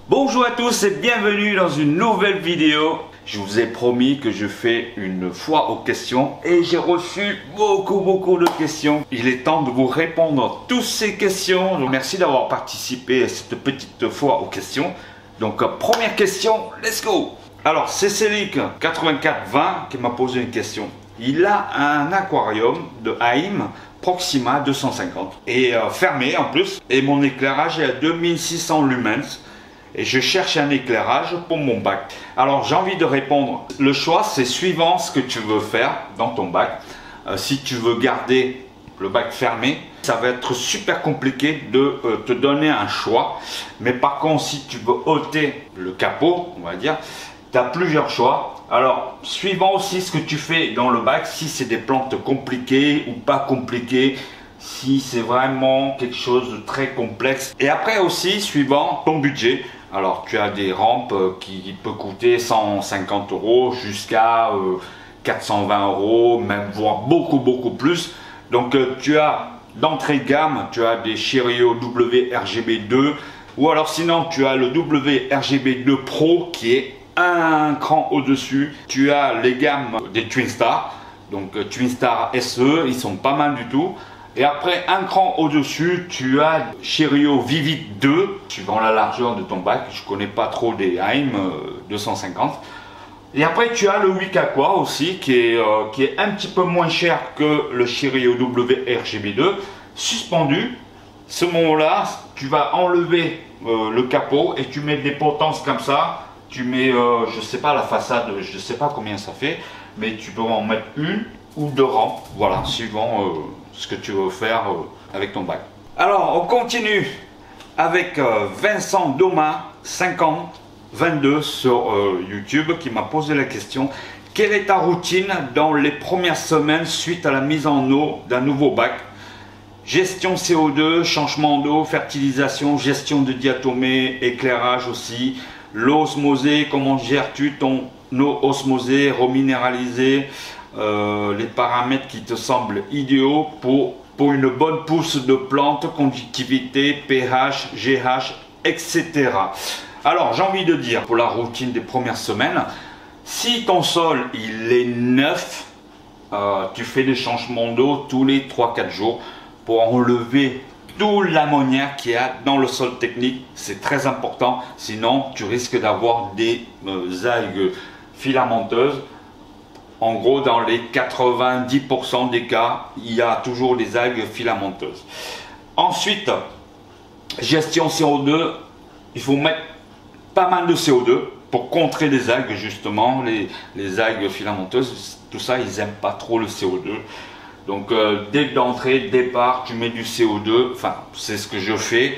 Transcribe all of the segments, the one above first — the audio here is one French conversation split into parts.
Bonjour à tous et bienvenue dans une nouvelle vidéo. Je vous ai promis que je fais une foire aux questions et j'ai reçu beaucoup de questions. Il est temps de vous répondre à toutes ces questions. Donc, merci d'avoir participé à cette petite foire aux questions. Donc première question, let's go. Alors c'est Célic8420 qui m'a posé une question. Il a un aquarium de Haim Proxima 250 et fermé en plus, et mon éclairage est à 2600 lumens. Et je cherche un éclairage pour mon bac. Alors j'ai envie de répondre. Le choix c'est suivant ce que tu veux faire dans ton bac. Si tu veux garder le bac fermé, ça va être super compliqué de te donner un choix. Mais par contre, si tu veux ôter le capot, on va dire, tu as plusieurs choix. Alors suivant aussi ce que tu fais dans le bac, si c'est des plantes compliquées ou pas compliquées, si c'est vraiment quelque chose de très complexe. Et après aussi, suivant ton budget. Alors tu as des rampes qui peuvent coûter 150 € jusqu'à 420 €, même voire beaucoup plus. Donc tu as d'entrée de gamme, tu as des Cheerio WRGB2, ou alors sinon tu as le WRGB2 Pro qui est un cran au-dessus. Tu as les gammes des Twinstar, donc Twinstar SE, ils sont pas mal du tout. Et après, un cran au-dessus, tu as Cheerio Vivid 2, suivant la largeur de ton bac. Je connais pas trop des Haim 250. Et après, tu as le Wick Aqua aussi, qui est un petit peu moins cher que le Cheerio WRGB2, suspendu. Ce moment-là, tu vas enlever le capot et tu mets des potences comme ça. Tu mets, je sais pas, la façade, je sais pas combien ça fait, mais tu peux en mettre une ou deux rangs, voilà, suivant ce que tu veux faire avec ton bac. Alors, on continue avec Vincent Doma 5022 sur YouTube qui m'a posé la question: quelle est ta routine dans les premières semaines suite à la mise en eau d'un nouveau bac? Gestion CO2, changement d'eau, fertilisation, gestion de diatomée, éclairage aussi, l'eau osmosée, comment gères-tu ton eau osmosée, reminéralisée, les paramètres qui te semblent idéaux pour une bonne pousse de plante, conductivité, pH, GH, etc. Alors j'ai envie de dire, pour la routine des premières semaines, si ton sol il est neuf, tu fais des changements d'eau tous les 3-4 jours pour enlever tout l'ammoniaque qu'il y a dans le sol technique. C'est très important, sinon tu risques d'avoir des algues filamenteuses. En gros, dans les 90% des cas, il y a toujours des algues filamenteuses. Ensuite, gestion CO2, il faut mettre pas mal de CO2 pour contrer les algues, justement, les algues filamenteuses. Tout ça, ils n'aiment pas trop le CO2. Donc, dès l'entrée, départ, tu mets du CO2. Enfin, c'est ce que je fais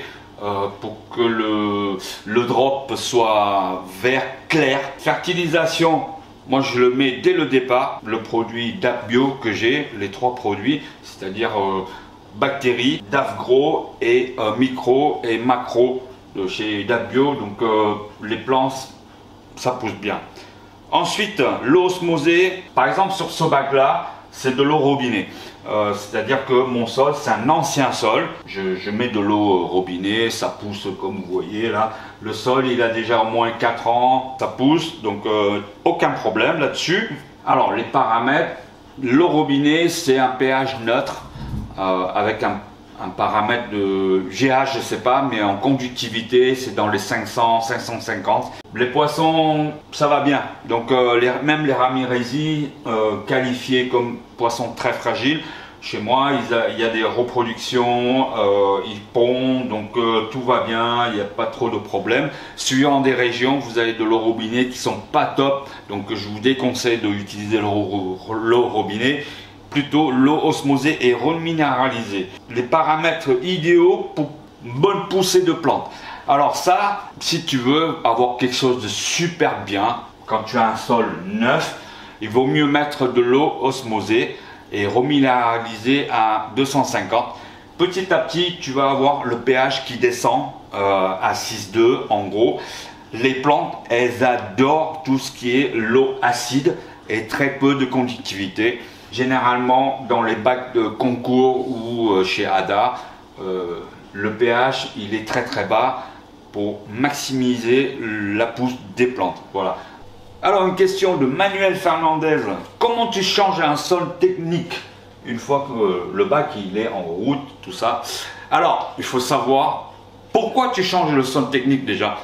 pour que le drop soit vert clair. Fertilisation. Moi, je le mets dès le départ, le produit DAP Bio que j'ai, les trois produits, c'est-à-dire bactéries, DAF Gros et micro et macro de chez DAP Bio. Donc, les plantes, ça pousse bien. Ensuite, l'eau osmosée. Par exemple, sur ce bac-là, c'est de l'eau robinet. C'est-à-dire que mon sol, c'est un ancien sol. Je mets de l'eau robinet, ça pousse comme vous voyez là. Le sol, il a déjà au moins 4 ans, ça pousse, donc aucun problème là-dessus. Alors, les paramètres, l'eau robinet, c'est un pH neutre avec un paramètre de GH, je ne sais pas, mais en conductivité, c'est dans les 500, 550. Les poissons, ça va bien. Donc, même les ramirezi, qualifiés comme poissons très fragiles, chez moi, il y a des reproductions, ils pondent, donc tout va bien, il n'y a pas trop de problèmes. Suivant des régions, vous avez de l'eau robinet qui sont pas top, donc je vous déconseille d'utiliser l'eau robinet. Plutôt l'eau osmosée et reminéralisée. Les paramètres idéaux pour une bonne poussée de plantes. Alors ça, si tu veux avoir quelque chose de super bien, quand tu as un sol neuf, il vaut mieux mettre de l'eau osmosée et reminéralisée à 250. Petit à petit, tu vas avoir le pH qui descend à 6,2 en gros. Les plantes, elles adorent tout ce qui est l'eau acide et très peu de conductivité. Généralement, dans les bacs de concours ou chez ADA, le pH il est très bas. pour maximiser la pousse des plantes. Voilà. Alors une question de Manuel Fernandez. Comment tu changes un sol technique une fois que le bac il est en route, tout ça? Alors il faut savoir pourquoi tu changes le sol technique déjà.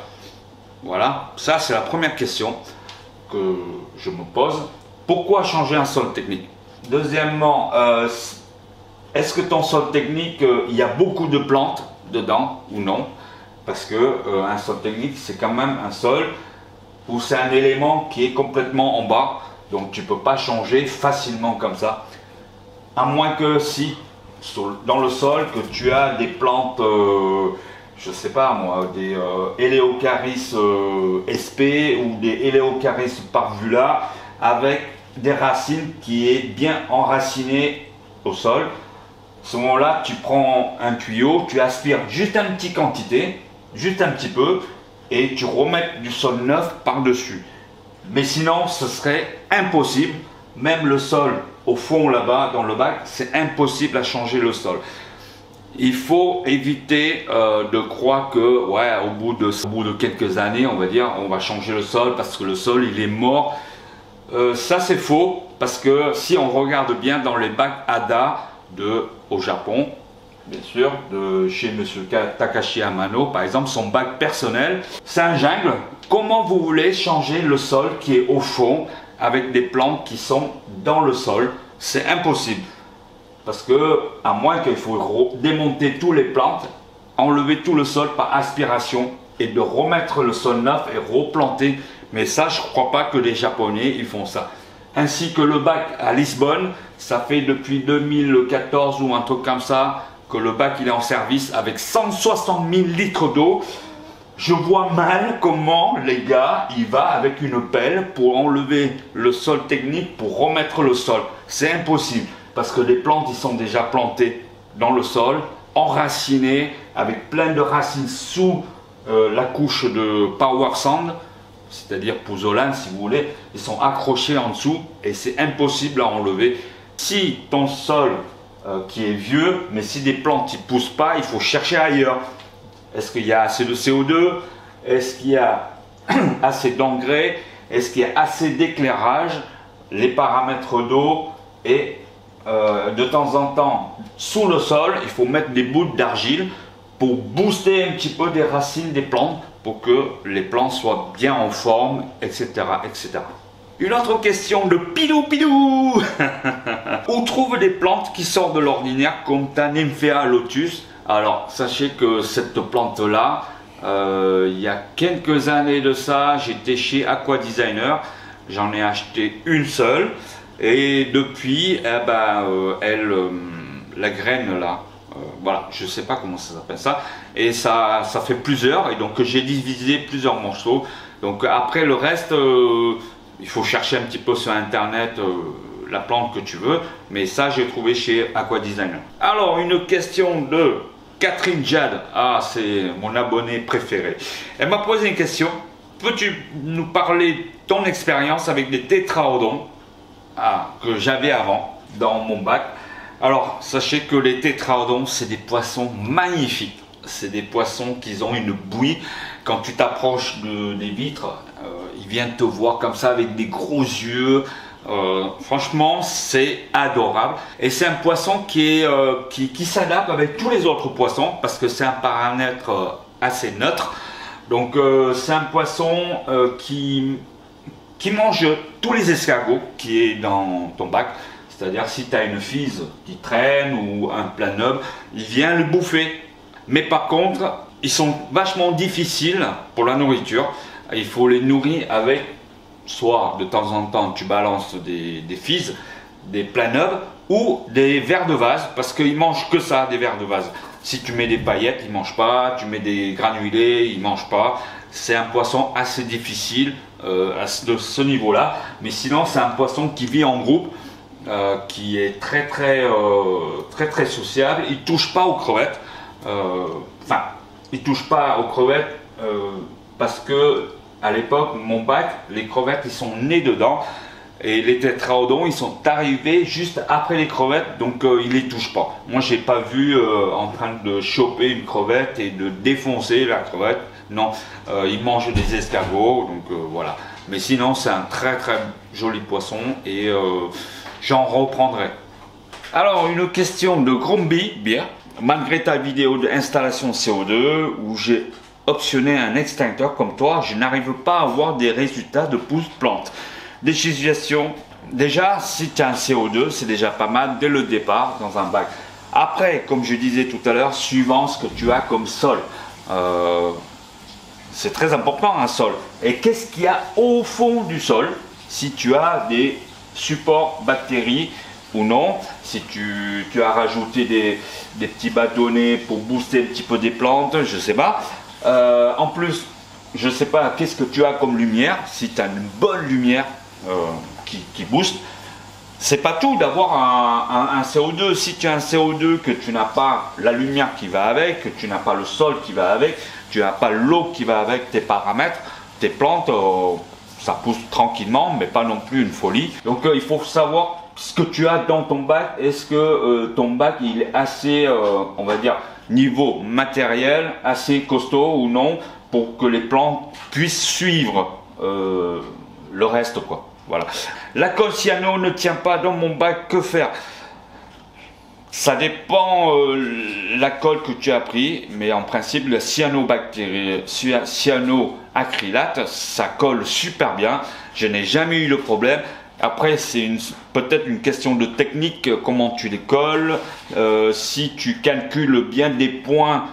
Voilà, ça c'est la première question que je me pose. Pourquoi changer un sol technique? Deuxièmement, est-ce que ton sol technique, il y a beaucoup de plantes dedans ou non? Parce que un sol technique, c'est quand même un sol où c'est un élément qui est complètement en bas. Donc tu ne peux pas changer facilement comme ça. À moins que si, dans le sol, que tu as des plantes, je ne sais pas moi, des Eleocharis sp ou des Eleocharis parvula avec des racines qui est bien enracinées au sol. À ce moment-là, tu prends un tuyau, tu aspires juste une petite quantité, juste un petit peu, et tu remets du sol neuf par-dessus. Mais sinon, ce serait impossible. Même le sol au fond là-bas, dans le bac, c'est impossible à changer le sol. Il faut éviter de croire que, ouais, au bout de quelques années, on va dire, on va changer le sol parce que le sol, il est mort. Ça, c'est faux, parce que si on regarde bien dans les bacs ADA au Japon, bien sûr, de chez Monsieur Takashi Amano, par exemple, son bac personnel, c'est un jungle. Comment vous voulez changer le sol qui est au fond avec des plantes qui sont dans le sol? C'est impossible. Parce que, à moins qu'il faut démonter toutes les plantes, enlever tout le sol par aspiration et de remettre le sol neuf et replanter. Mais ça, je ne crois pas que les Japonais ils font ça. Ainsi que le bac à Lisbonne, ça fait depuis 2014 ou un truc comme ça que le bac il est en service avec 160 000 litres d'eau. Je vois mal comment les gars ils vont avec une pelle pour enlever le sol technique pour remettre le sol. C'est impossible parce que les plantes ils sont déjà plantées dans le sol, enracinées avec plein de racines sous la couche de power sand. C'est-à-dire pouzzolane si vous voulez, ils sont accrochés en dessous et c'est impossible à enlever. Si ton sol qui est vieux, mais si des plantes ne poussent pas, il faut chercher ailleurs. Est-ce qu'il y a assez de CO2? Est-ce qu'il y a assez d'engrais? Est-ce qu'il y a assez d'éclairage? Les paramètres d'eau et de temps en temps, sous le sol, il faut mettre des bouts d'argile pour booster un petit peu des racines des plantes pour que les plantes soient bien en forme, etc. etc. Une autre question de Pilou Pilou. On trouve des plantes qui sortent de l'ordinaire comme ta Nymphea lotus. Alors, sachez que cette plante-là, il y a quelques années de ça, j'étais chez Aqua Designer. J'en ai acheté une seule. Et depuis, la graine là, voilà, je ne sais pas comment ça s'appelle ça. Et ça fait plusieurs. Et donc, j'ai divisé plusieurs morceaux. Donc, après le reste, il faut chercher un petit peu sur Internet la plante que tu veux. Mais ça, j'ai trouvé chez Aqua Designer. Alors, une question de Catherine Jade. Ah, c'est mon abonné préféré. Elle m'a posé une question. Peux-tu nous parler de ton expérience avec des tétraodons que j'avais avant dans mon bac? Alors, sachez que les tétraodons, c'est des poissons magnifiques. C'est des poissons qui ont une bouille. Quand tu t'approches des vitres, ils viennent te voir comme ça avec des gros yeux. Franchement, c'est adorable. Et c'est un poisson qui s'adapte avec tous les autres poissons parce que c'est un paramètre assez neutre. Donc, c'est un poisson qui mange tous les escargots qui est dans ton bac. C'est-à-dire si tu as une fise qui traîne ou un planeuble, il vient le bouffer. Mais par contre, ils sont vachement difficiles pour la nourriture. Il faut les nourrir avec, soit de temps en temps tu balances des fises, des planeubles ou des vers de vase, parce qu'ils mangent que ça, des vers de vase. Si tu mets des paillettes, ils ne mangent pas. Tu mets des granulés, ils ne mangent pas. C'est un poisson assez difficile de ce niveau-là. Mais sinon, c'est un poisson qui vit en groupe. Qui est très sociable. Il ne touche pas aux crevettes. Enfin, il ne touche pas aux crevettes parce que à l'époque, mon bac, les crevettes, ils sont nés dedans. Et les tétraodons, ils sont arrivés juste après les crevettes, donc ils ne les touchent pas. Moi, je n'ai pas vu en train de choper une crevette et de défoncer la crevette. Non, il mange des escargots, donc voilà. Mais sinon, c'est un très très joli poisson et j'en reprendrai. Alors, une question de Gromby, bien. Malgré ta vidéo d'installation CO2 où j'ai optionné un extincteur comme toi, je n'arrive pas à avoir des résultats de pousse plante. Des suggestions. Déjà, si tu as un CO2, c'est déjà pas mal dès le départ dans un bac. Après, comme je disais tout à l'heure, suivant ce que tu as comme sol. C'est très important un sol. Et qu'est-ce qu'il y a au fond du sol? Si tu as des supports bactéries ou non, si tu as rajouté des petits bâtonnets pour booster un petit peu des plantes, je sais pas. En plus, je sais pas qu'est-ce que tu as comme lumière. Si tu as une bonne lumière qui booste, c'est pas tout d'avoir un CO2. Si tu as un CO2 que tu n'as pas la lumière qui va avec, que tu n'as pas le sol qui va avec, tu n'as pas l'eau qui va avec tes paramètres, tes plantes, ça pousse tranquillement, mais pas non plus une folie. Donc il faut savoir ce que tu as dans ton bac. Est-ce que ton bac il est assez, on va dire, niveau matériel, assez costaud ou non, pour que les plantes puissent suivre le reste, quoi. Voilà. La colle cyano ne tient pas dans mon bac, que faire? Ça dépend la colle que tu as pris, mais en principe le cyanoacrylate, ça colle super bien. Je n'ai jamais eu le problème. Après, c'est peut-être une question de technique, comment tu les colles, si tu calcules bien des points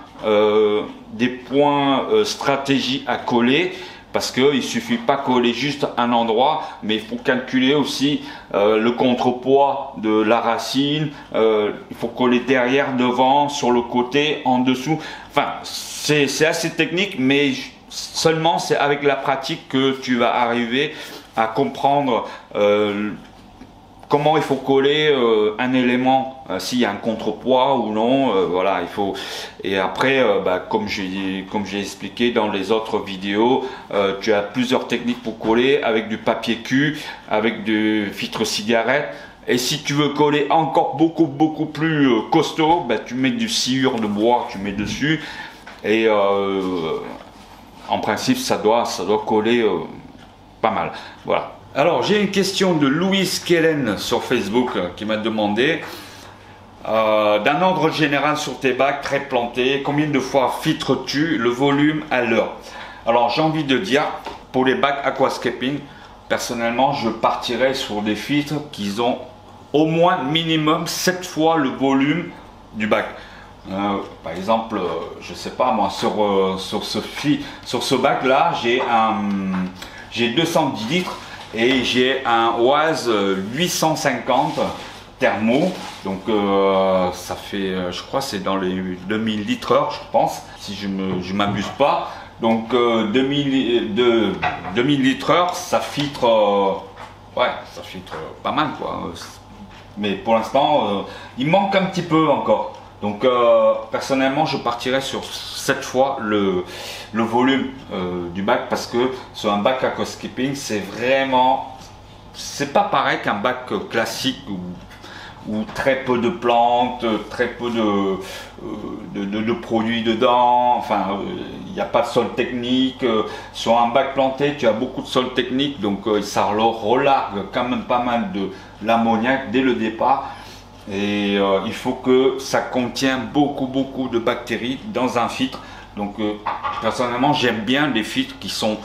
stratégie à coller. Parce qu'il ne suffit pas de coller juste un endroit, mais il faut calculer aussi le contrepoids de la racine, il faut coller derrière, devant, sur le côté, en dessous. Enfin, c'est assez technique, mais seulement c'est avec la pratique que tu vas arriver à comprendre comment il faut coller un élément, s'il y a un contrepoids ou non, voilà, il faut. Et après, comme j'ai expliqué dans les autres vidéos, tu as plusieurs techniques pour coller, avec du papier cul, avec du filtre cigarette. Et si tu veux coller encore beaucoup plus costaud, tu mets du sciure de bois, tu mets dessus. Et en principe, ça doit coller pas mal. Voilà. Alors, j'ai une question de Louis Kellen sur Facebook qui m'a demandé d'un ordre général sur tes bacs très plantés, combien de fois filtres-tu le volume à l'heure? Alors, j'ai envie de dire, pour les bacs aquascaping, personnellement, je partirais sur des filtres qui ont au moins minimum 7 fois le volume du bac. Par exemple, je sais pas moi, sur ce bac là, j'ai 210 litres. Et j'ai un OAS 850 thermo, donc ça fait, je crois, c'est dans les 2000 litres heure, je pense, si je m'abuse pas. Donc 2000 litres heure, ça filtre, ouais, ça filtre pas mal, quoi. Mais pour l'instant, il manque un petit peu encore. Donc personnellement, je partirais sur 7 fois le volume du bac, parce que sur un bac aquascaping, c'est vraiment, c'est pas pareil qu'un bac classique où très peu de plantes, très peu de produits dedans, enfin il n'y a pas de sol technique. Sur un bac planté, tu as beaucoup de sol technique, donc ça relargue quand même pas mal de l'ammoniac dès le départ. Et il faut que ça contienne beaucoup de bactéries dans un filtre. Donc personnellement, j'aime bien les filtres qui sont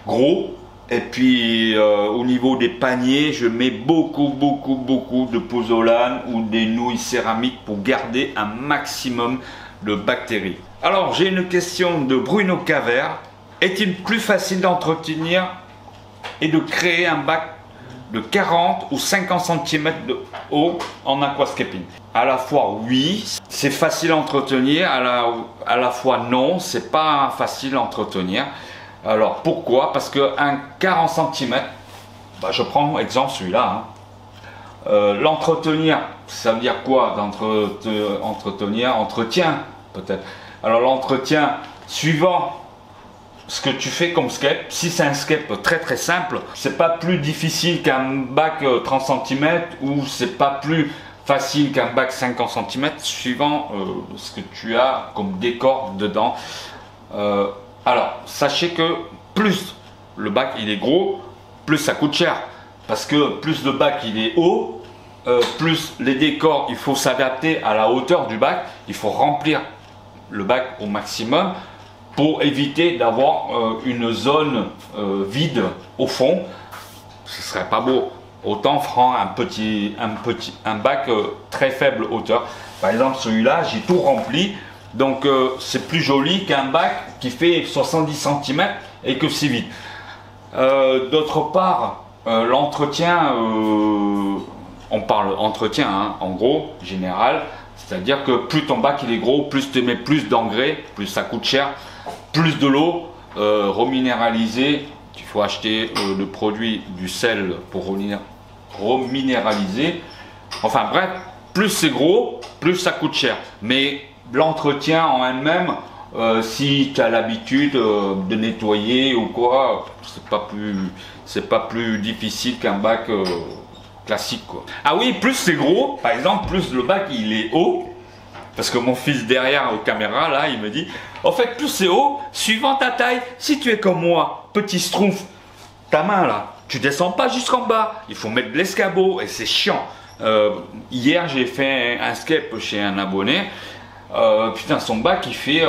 gros. Et puis au niveau des paniers, je mets beaucoup de pozzolane ou des nouilles céramiques pour garder un maximum de bactéries. Alors j'ai une question de Bruno Cavert. Est-il plus facile d'entretenir et de créer un bac de 40 ou 50 cm de haut en aquascaping? À la fois oui, c'est facile à entretenir, à la fois non, c'est pas facile à entretenir. Alors pourquoi? Parce que un 40 cm, je prends exemple celui-là, hein. L'entretenir, ça veut dire quoi d'entretenir? Entretien peut-être. Alors l'entretien, suivant ce que tu fais comme scape, si c'est un scape très simple, c'est pas plus difficile qu'un bac 30 cm ou c'est pas plus facile qu'un bac 50 cm, suivant ce que tu as comme décor dedans. Alors, sachez que plus le bac il est gros, plus ça coûte cher. Parce que plus le bac il est haut, plus les décors, il faut s'adapter à la hauteur du bac. Il faut remplir le bac au maximum pour éviter d'avoir une zone vide au fond. Ce serait pas beau. Autant prendre un bac très faible hauteur. Par exemple, celui-là, j'ai tout rempli. Donc c'est plus joli qu'un bac qui fait 70 cm et que c'est vide. D'autre part, l'entretien, on parle entretien hein, en gros, général, c'est-à-dire que plus ton bac il est gros, plus tu mets plus d'engrais, plus ça coûte cher, plus de l'eau, reminéraliser, il faut acheter le produit du sel pour reminéraliser. Enfin bref, plus c'est gros, plus ça coûte cher. Mais l'entretien en elle-même, si tu as l'habitude de nettoyer ou quoi, c'est pas plus difficile qu'un bac classique quoi. Ah oui, plus c'est gros, par exemple, plus le bac il est haut, parce que mon fils derrière aux caméras là, il me dit, en fait plus c'est haut, suivant ta taille, si tu es comme moi, petit schtroumpf, ta main là, tu descends pas jusqu'en bas, il faut mettre de l'escabeau et c'est chiant. Hier j'ai fait un scape chez un abonné. Putain, son bac il fait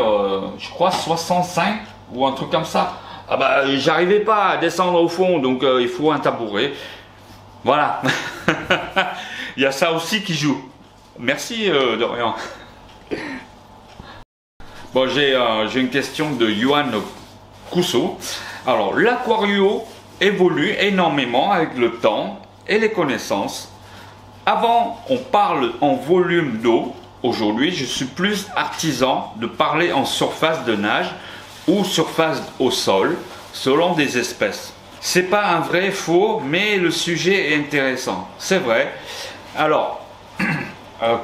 je crois 65 ou un truc comme ça. Ah bah j'arrivais pas à descendre au fond, donc il faut un tabouret. Voilà. Il y a ça aussi qui joue. Merci Dorian. Bon, j'ai une question de Johan Cousseau. Alors, l'aquario évolue énormément avec le temps et les connaissances. Avant, on parle en volume d'eau. Aujourd'hui, je suis plus artisan de parler en surface de nage ou surface au sol, selon des espèces. C'est pas un vrai faux, mais le sujet est intéressant. C'est vrai. Alors,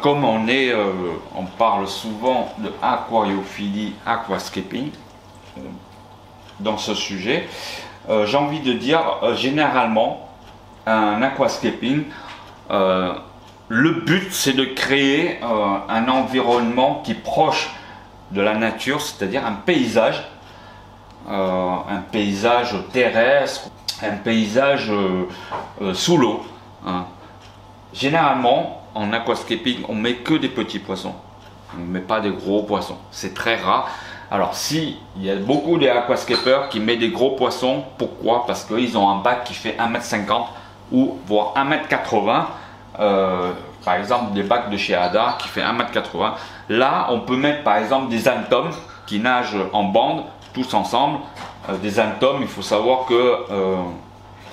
comme on parle souvent de aquariophilie, aquascaping, dans ce sujet, j'ai envie de dire, généralement, un aquascaping, le but, c'est de créer un environnement qui est proche de la nature, c'est-à-dire un paysage terrestre, un paysage sous l'eau. Hein. Généralement, en aquascaping, on met que des petits poissons. On ne met pas des gros poissons. C'est très rare. Alors, si il y a beaucoup d'aquascapers qui mettent des gros poissons, pourquoi? Parce qu'ils ont un bac qui fait 1,50 m ou voire 1,80 m. Par exemple, des bacs de chez Ada qui fait 1,80 m. Là, on peut mettre par exemple des antomes qui nagent en bande, tous ensemble. Des antomes, il faut savoir que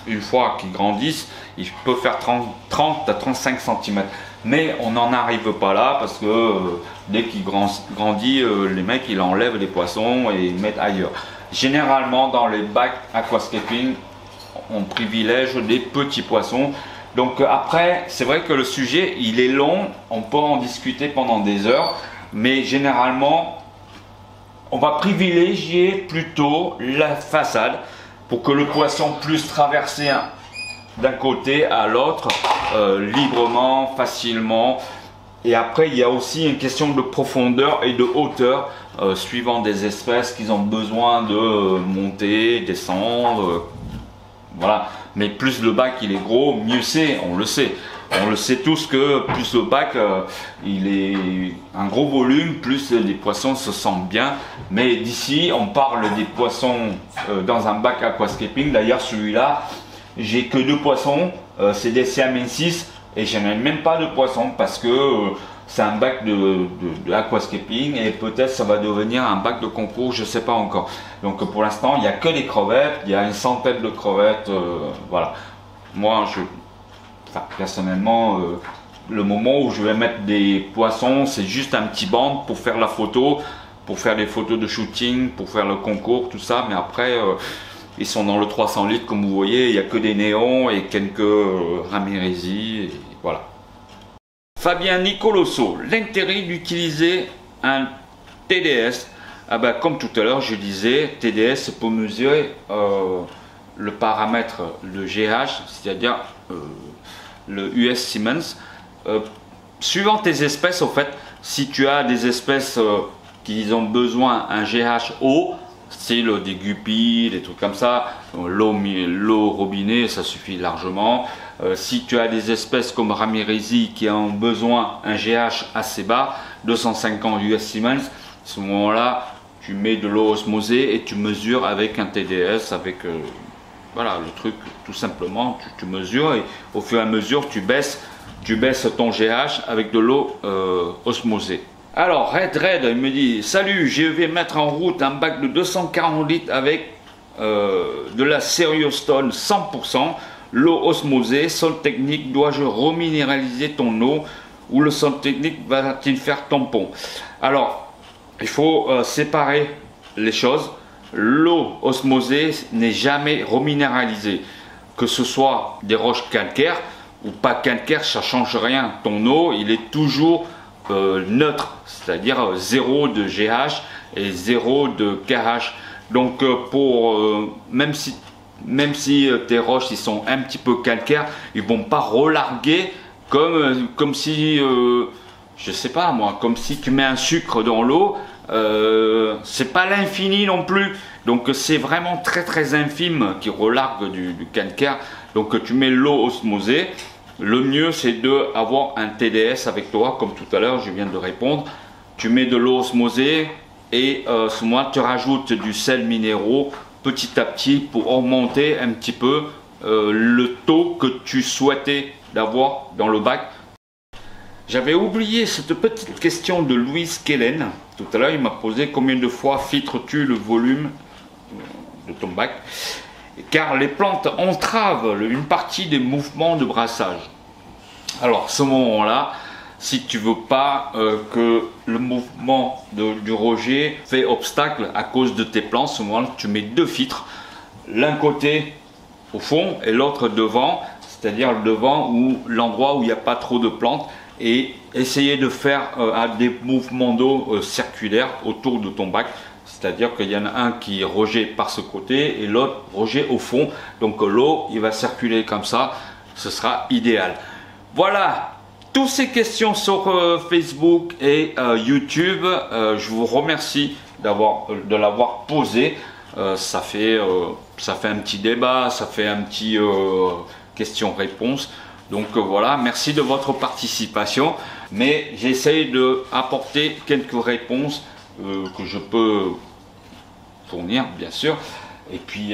une fois qu'ils grandissent, ils peuvent faire 30 à 35 cm. Mais on n'en arrive pas là parce que dès qu'ils grandissent, les mecs ils enlèvent les poissons et ils mettent ailleurs. Généralement, dans les bacs aquascaping, on privilège des petits poissons. Donc après, c'est vrai que le sujet, il est long, on peut en discuter pendant des heures, mais généralement, on va privilégier plutôt la façade pour que le poisson puisse traverser d'un côté à l'autre librement, facilement. Et après, il y a aussi une question de profondeur et de hauteur, suivant des espèces qui ont besoin de monter, descendre, voilà. Mais plus le bac il est gros, mieux c'est, on le sait. On le sait tous que plus le bac il est un gros volume, plus les poissons se sentent bien. Mais d'ici, on parle des poissons dans un bac aquascaping. D'ailleurs, celui-là, j'ai que 2 poissons, c'est des siamensis et je n'ai même pas de poissons parce que c'est un bac de aquascaping et peut-être ça va devenir un bac de concours, je ne sais pas encore. Donc pour l'instant, il n'y a que des crevettes, il y a une centaine de crevettes, voilà. Moi, personnellement, le moment où je vais mettre des poissons, c'est juste un petit banc pour faire la photo, pour faire des photos de shooting, pour faire le concours, tout ça. Mais après, ils sont dans le 300 litres, comme vous voyez, il n'y a que des néons et quelques ramirezi, et voilà. Fabien Nicoloso, l'intérêt d'utiliser un TDS. Ah ben, comme tout à l'heure, je disais, TDS pour mesurer le paramètre, le GH, c'est-à-dire le US Siemens. Suivant tes espèces, en fait, si tu as des espèces qui ont besoin d'un GH haut, style des guppies, des trucs comme ça. L'eau robinet, ça suffit largement. Si tu as des espèces comme Ramirezi qui ont besoin un GH assez bas, 250 US Siemens, à ce moment-là, tu mets de l'eau osmosée et tu mesures avec un TDS, avec voilà le truc tout simplement, tu mesures et au fur et à mesure tu baisses ton GH avec de l'eau osmosée. Alors Red, il me dit: salut, je vais mettre en route un bac de 240 litres avec de la Seriostone 100%, l'eau osmosée. Sol technique, dois-je reminéraliser ton eau ou le sol technique va-t-il faire tampon? Alors, il faut séparer les choses. L'eau osmosée n'est jamais reminéralisée. Que ce soit des roches calcaires ou pas calcaires, ça ne change rien. Ton eau, il est toujours neutre, c'est-à-dire 0 de GH et 0 de KH. Donc même si tes roches ils sont un petit peu calcaires, ils vont pas relarguer comme si je sais pas moi, comme si tu mets un sucre dans l'eau. C'est pas l'infini non plus, donc c'est vraiment très infime qui relargue du calcaire. Donc tu mets l'eau osmosée. Le mieux c'est d'avoir un TDS avec toi, comme tout à l'heure je viens de répondre. Tu mets de l'eau osmosée et souvent tu rajoutes du sel minéraux petit à petit pour augmenter un petit peu le taux que tu souhaitais d'avoir dans le bac. J'avais oublié cette petite question de Louis Kellen. Tout à l'heure il m'a posé: combien de fois filtres-tu le volume de ton bac, car les plantes entravent une partie des mouvements de brassage. Alors à ce moment-là, si tu veux pas que le mouvement du rejet fait obstacle à cause de tes plantes, à ce moment-là tu mets 2 filtres, l'un côté au fond et l'autre devant, c'est-à-dire le devant ou l'endroit où il n'y a pas trop de plantes, et essayer de faire des mouvements d'eau circulaires autour de ton bac. C'est-à-dire qu'il y en a un qui est rejet par ce côté et l'autre rejet au fond. Donc l'eau, il va circuler comme ça. Ce sera idéal. Voilà. Toutes ces questions sur Facebook et YouTube. Je vous remercie de l'avoir posé. Ça fait un petit débat. Ça fait un petit question-réponse. Donc voilà. Merci de votre participation. Mais j'essaye d'apporter quelques réponses que je peux fournir bien sûr, et puis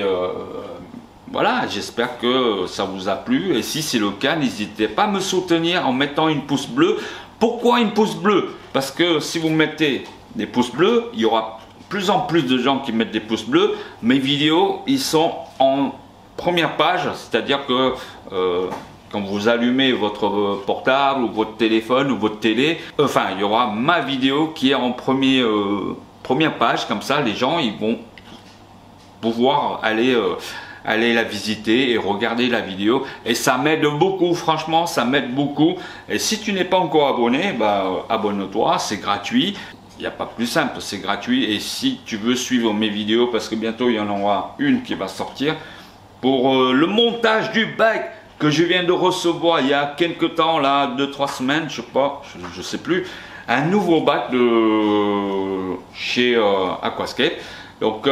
voilà, j'espère que ça vous a plu, et si c'est le cas, n'hésitez pas à me soutenir en mettant une pouce bleu. Pourquoi une pouce bleu? Parce que si vous mettez des pouces bleus, il y aura plus en plus de gens qui mettent des pouces bleus. Mes vidéos, ils sont en première page, c'est-à-dire que quand vous allumez votre portable ou votre téléphone ou votre télé, enfin il y aura ma vidéo qui est en première page, comme ça les gens ils vont pouvoir aller la visiter et regarder la vidéo, et ça m'aide beaucoup, franchement ça m'aide beaucoup. Et si tu n'es pas encore abonné, bah, abonne-toi, c'est gratuit, il n'y a pas plus simple, c'est gratuit. Et si tu veux suivre mes vidéos, parce que bientôt il y en aura une qui va sortir pour le montage du bac que je viens de recevoir il y a quelques temps, là, 2-3 semaines, je sais pas, je sais plus, un nouveau bac de chez Aquascape. Donc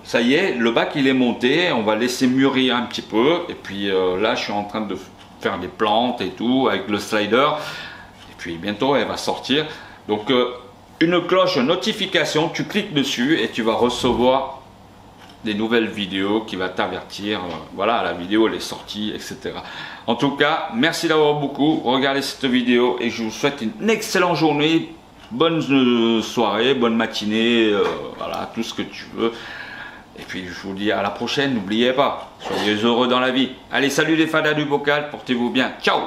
ça y est, le bac il est monté, on va laisser mûrir un petit peu, et puis là je suis en train de faire des plantes et tout avec le slider, et puis bientôt elle va sortir. Donc une cloche notification, tu cliques dessus et tu vas recevoir des nouvelles vidéos qui va t'avertir, voilà, la vidéo elle est sortie, etc. En tout cas, merci d'avoir beaucoup regardé cette vidéo, et je vous souhaite une excellente journée, bonne soirée, bonne matinée, voilà, tout ce que tu veux. Et puis je vous dis à la prochaine, n'oubliez pas, soyez heureux dans la vie. Allez, salut les fadas du bocal, portez-vous bien, ciao.